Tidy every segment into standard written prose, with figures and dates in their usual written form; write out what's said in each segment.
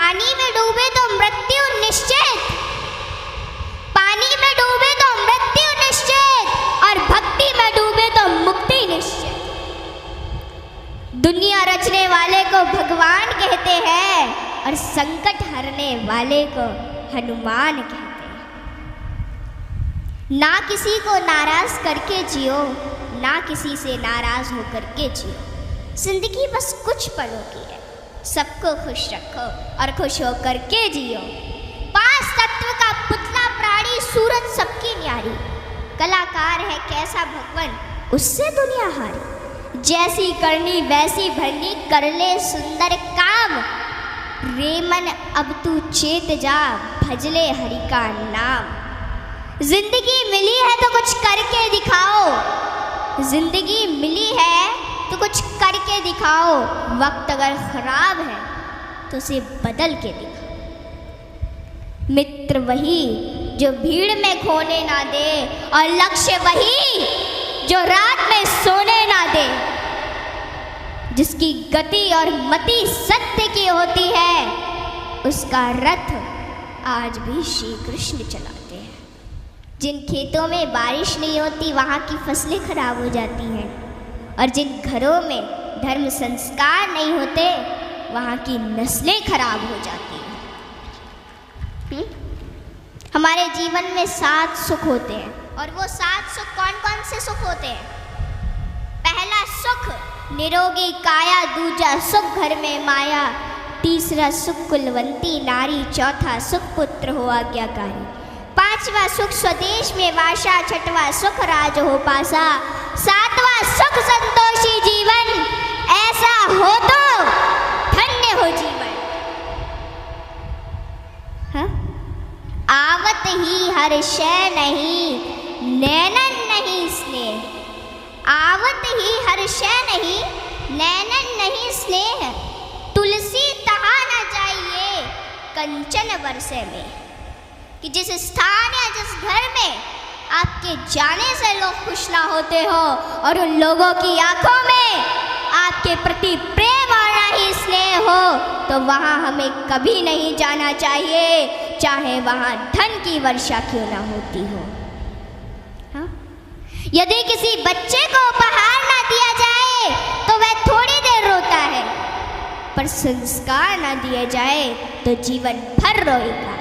पानी में डूबे तो मृत्यु निश्चित, पानी में डूबे तो मृत्यु निश्चित, और भक्ति में डूबे तो मुक्ति निश्चित। दुनिया रचने वाले को भगवान कहते हैं और संकट हरने वाले को हनुमान कहते हैं। ना किसी को नाराज करके जियो, ना किसी से नाराज होकर के जियो। जिंदगी बस कुछ पलों की है, सबको खुश रखो और खुश होकर के जियो। 5 तत्व का पुतला प्राणी सूरज सबकी न्यारी, कलाकार है कैसा भगवान उससे दुनिया हारी। जैसी करनी वैसी भरनी, कर ले सुंदर काम, रेमन अब तू चेत जा, भजले हरि का नाम। जिंदगी मिली है तो कुछ करके दिखाओ, जिंदगी मिली है तो कुछ करके दिखाओ। वक्त अगर खराब है तो उसे बदल के दिखाओ। मित्र वही जो भीड़ में खोने ना दे, और लक्ष्य वही जो रात में सोने ना दे। जिसकी गति और मति सत्य की होती है, उसका रथ आज भी श्री कृष्ण चलाते हैं। जिन खेतों में बारिश नहीं होती वहाँ की फसलें खराब हो जाती हैं, और जिन घरों में धर्म संस्कार नहीं होते वहाँ की नस्लें खराब हो जाती हैं। हमारे जीवन में 7 सुख होते हैं, और वो 7 सुख कौन कौन से सुख होते हैं? पहला सुख निरोगी काया, दूजा सुख घर में माया, तीसरा सुख कुलवंती नारी, चौथा सुख पुत्र हो आज्ञाकारी, 5वां सुख स्वदेश में वासा, 6वां सुख राज हो पासा, 7वां सुख संतोषी जीवन, ऐसा हो तो धन्य हो जीवन। हाँ? आवत ही हर शय नहीं, नैनन नहीं स्नेह, आवत ही हर शय नहीं, नैनन नहीं स्नेह, तुलसी तहा न जाइए कंचन बरसे में। कि जिस स्थान या जिस घर में आपके जाने से लोग खुश ना होते हो, और उन लोगों की आंखों में आपके प्रति प्रेम और ना ही स्नेह हो, तो वहाँ हमें कभी नहीं जाना चाहिए, चाहे वहाँ धन की वर्षा क्यों ना होती हो। हाँ? यदि किसी बच्चे को उपहार ना दिया जाए तो वह थोड़ी देर रोता है, पर संस्कार ना दिए जाए तो जीवन भर रोएगा।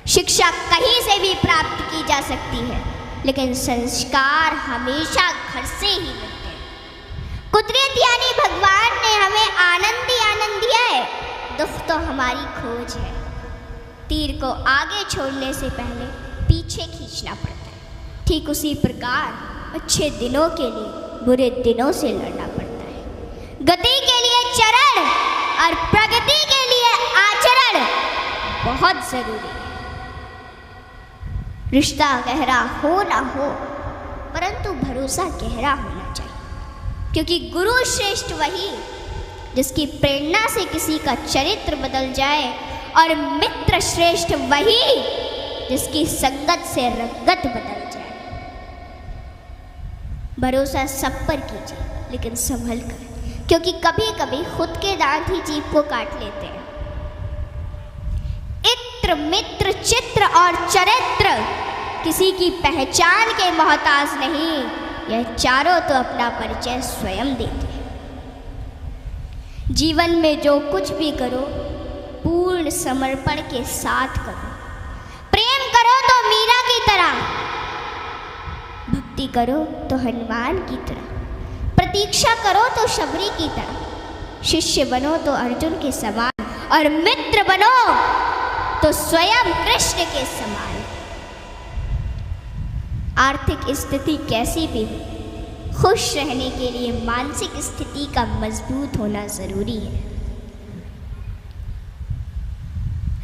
शिक्षा कहीं से भी प्राप्त की जा सकती है, लेकिन संस्कार हमेशा घर से ही मिलते हैं। कुदरत यानी भगवान ने हमें आनंद ही आनंद दिया है, दुख तो हमारी खोज है। तीर को आगे छोड़ने से पहले पीछे खींचना पड़ता है, ठीक उसी प्रकार अच्छे दिनों के लिए बुरे दिनों से लड़ना पड़ता है। गति के लिए चरण और प्रगति के लिए आचरण बहुत जरूरी है। रिश्ता गहरा हो ना हो, परंतु भरोसा गहरा होना चाहिए, क्योंकि गुरु श्रेष्ठ वही जिसकी प्रेरणा से किसी का चरित्र बदल जाए, और मित्र श्रेष्ठ वही जिसकी संगत से रंगत बदल जाए। भरोसा सब पर कीजिए, लेकिन संभल कर, क्योंकि कभी कभी खुद के दांत ही जीभ को काट लेते हैं। इत्र मित्र चित्र और चरित्र किसी की पहचान के मोहताज नहीं, यह चारों तो अपना परिचय स्वयं देते हैं। जीवन में जो कुछ भी करो पूर्ण समर्पण के साथ करो। प्रेम करो तो मीरा की तरह, भक्ति करो तो हनुमान की तरह, प्रतीक्षा करो तो शबरी की तरह, शिष्य बनो तो अर्जुन के समान, और मित्र बनो तो स्वयं कृष्ण के समान। आर्थिक स्थिति कैसी भी हो, खुश रहने के लिए मानसिक स्थिति का मजबूत होना जरूरी है।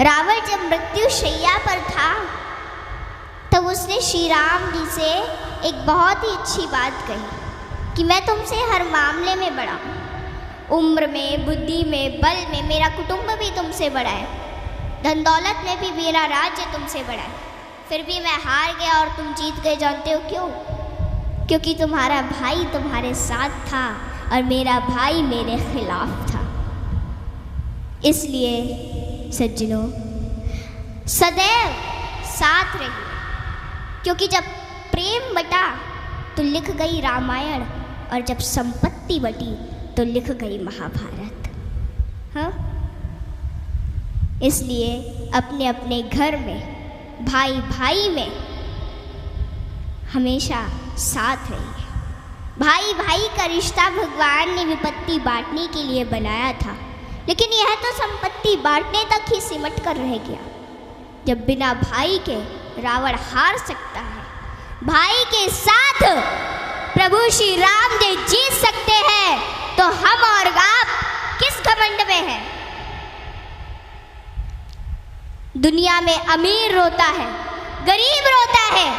रावण जब मृत्यु शैया पर था, तब उसने श्री राम जी से एक बहुत ही अच्छी बात कही कि मैं तुमसे हर मामले में बड़ा हूँ, उम्र में, बुद्धि में, बल में मेरा कुटुंब भी तुमसे बड़ा है, धन दौलत में भी मेरा राज्य तुमसे बड़ा है, फिर भी मैं हार गया और तुम जीत गए। जानते हो क्यों? क्योंकि तुम्हारा भाई तुम्हारे साथ था और मेरा भाई मेरे खिलाफ था। इसलिए सज्जनों, सदैव साथ रहिए, क्योंकि जब प्रेम बटा तो लिख गई रामायण, और जब संपत्ति बटी तो लिख गई महाभारत। हाँ, इसलिए अपने अपने घर में, भाई भाई में हमेशा साथ रहिए। भाई भाई का रिश्ता भगवान ने विपत्ति बांटने के लिए बनाया था, लेकिन यह तो संपत्ति बांटने तक ही सिमट कर रह गया। जब बिना भाई के रावण हार सकता है, भाई के साथ प्रभु श्री राम जी जीत सकते हैं, तो हम और आप किस घमंड में हैं? दुनिया में अमीर रोता है, गरीब रोता है,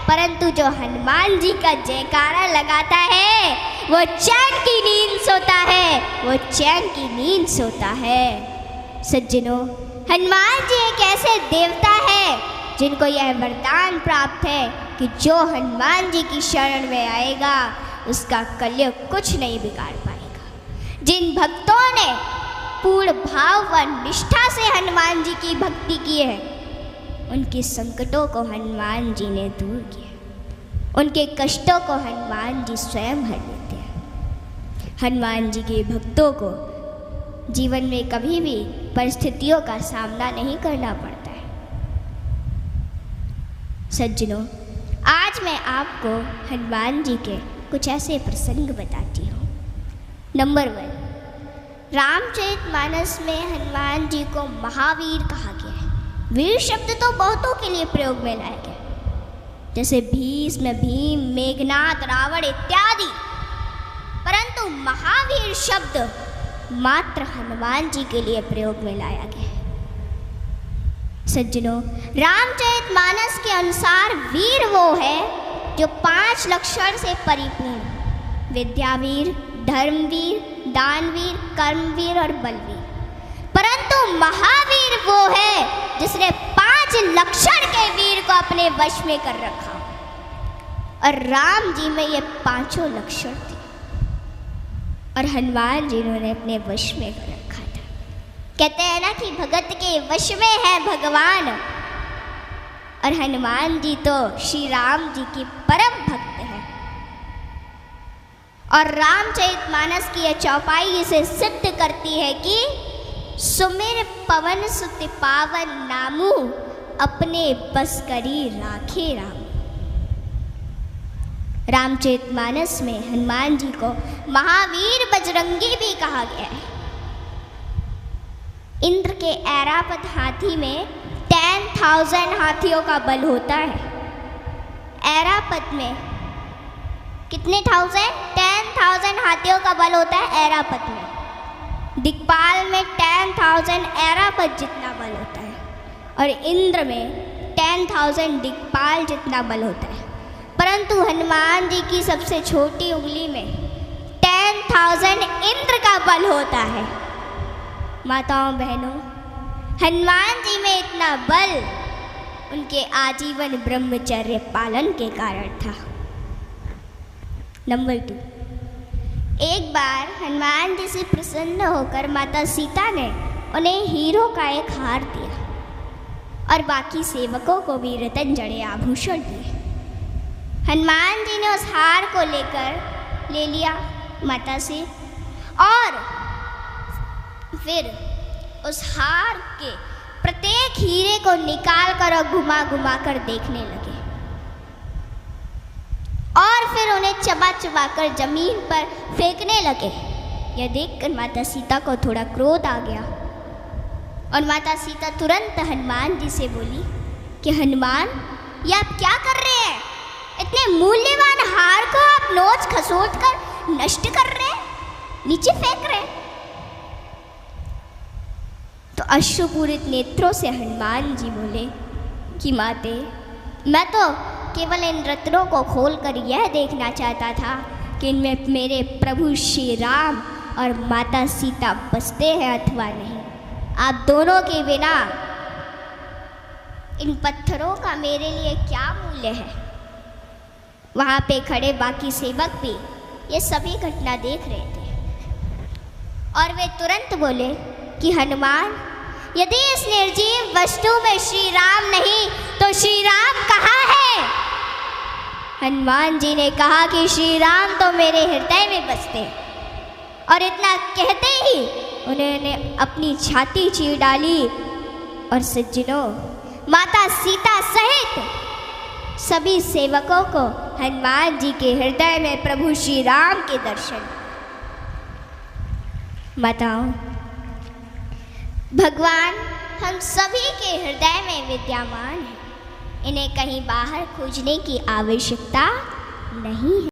परंतु जो हनुमान जी का जयकारा लगाता है वो चैन की नींद सोता है, वो चैन की नींद सोता है। सज्जनों, हनुमान जी एक ऐसे देवता है जिनको यह वरदान प्राप्त है कि जो हनुमान जी की शरण में आएगा उसका कलयुग कुछ नहीं बिगाड़ पाएगा। जिन भक्तों ने पूर्ण भाव व निष्ठा से हनुमान जी की भक्ति की है, उनके संकटों को हनुमान जी ने दूर किया, उनके कष्टों को हनुमान जी स्वयं हर लेते हैं। हनुमान जी के भक्तों को जीवन में कभी भी परिस्थितियों का सामना नहीं करना पड़ता है। सज्जनों, आज मैं आपको हनुमान जी के कुछ ऐसे प्रसंग बताती हूँ। नंबर 1, रामचरितमानस में हनुमान जी को महावीर कहा गया है। वीर शब्द तो बहुतों के लिए प्रयोग में लाया गया, जैसे भीष्म, भीम, मेघनाथ, रावण इत्यादि, परंतु महावीर शब्द मात्र हनुमान जी के लिए प्रयोग में लाया गया है। सज्जनों, रामचरितमानस के अनुसार वीर वो है जो 5 लक्षण से परिपूर्ण: विद्यावीर, धर्मवीर, दानवीर, कर्मवीर और बलवीर। परंतु महावीर वो है जिसने 5 लक्षण के वीर को अपने वश में कर रखा, और राम जी में ये 5 लक्षण थे, और हनुमान जी ने अपने वश में कर रखा था। कहते हैं ना कि भगत के वश में है भगवान, और हनुमान जी तो श्री राम जी की परम भक्त है। और रामचरितमानस की यह चौपाई इसे सिद्ध करती है कि सुमिर पवन सुत पावन नामू, अपने बस करी राखे राम। रामचरितमानस में हनुमान जी को महावीर बजरंगी भी कहा गया है। इंद्र के ऐरावत हाथी में 10,000 हाथियों का बल होता है। ऐरावत में कितने 10,000 हाथियों का बल होता है ऐरावत में। दिक्पाल में 10,000 ऐरावत जितना बल होता है, और इंद्र में 10,000 दिक्पाल जितना बल होता है। परंतु हनुमान जी की सबसे छोटी उंगली में 10,000 इंद्र का बल होता है। माताओं बहनों, हनुमान जी में इतना बल उनके आजीवन ब्रह्मचर्य पालन के कारण था। नंबर 2, एक बार हनुमान जी से प्रसन्न होकर माता सीता ने उन्हें हीरो का एक हार दिया, और बाकी सेवकों को भी रतन जड़े आभूषण दिए। हनुमान जी ने उस हार को ले लिया माता से, और फिर उस हार के प्रत्येक हीरे को निकाल कर और घुमा घुमा कर देखने लगे, और फिर उन्हें चबा चबा कर जमीन पर फेंकने लगे। यह देखकर माता सीता को थोड़ा क्रोध आ गया, और माता सीता तुरंत हनुमान जी से बोली कि हनुमान, ये आप क्या कर रहे हैं? इतने मूल्यवान हार को आप नोच खसोट कर नष्ट कर रहे हैं, नीचे फेंक रहे हैं। तो अश्रुपूरित नेत्रों से हनुमान जी बोले कि माते, मैं तो केवल इन रत्नों को खोलकर यह देखना चाहता था कि इनमें मेरे प्रभु श्री राम और माता सीता बसते हैं अथवा नहीं। आप दोनों के बिना इन पत्थरों का मेरे लिए क्या मूल्य है? वहाँ पे खड़े बाकी सेवक भी ये सभी घटना देख रहे थे, और वे तुरंत बोले कि हनुमान, यदि इस निर्जीव वस्तु में श्री राम नहीं तो श्री राम कहाँ है? हनुमान जी ने कहा कि श्री राम तो मेरे हृदय में बसते हैं। और इतना कहते ही उन्होंने अपनी छाती चीर डाली और सज्जनों, माता सीता सहित सभी सेवकों को हनुमान जी के हृदय में प्रभु श्री राम के दर्शन। माताओं, भगवान हम सभी के हृदय में विद्यमान है, इन्हें कहीं बाहर खोजने की आवश्यकता नहीं है।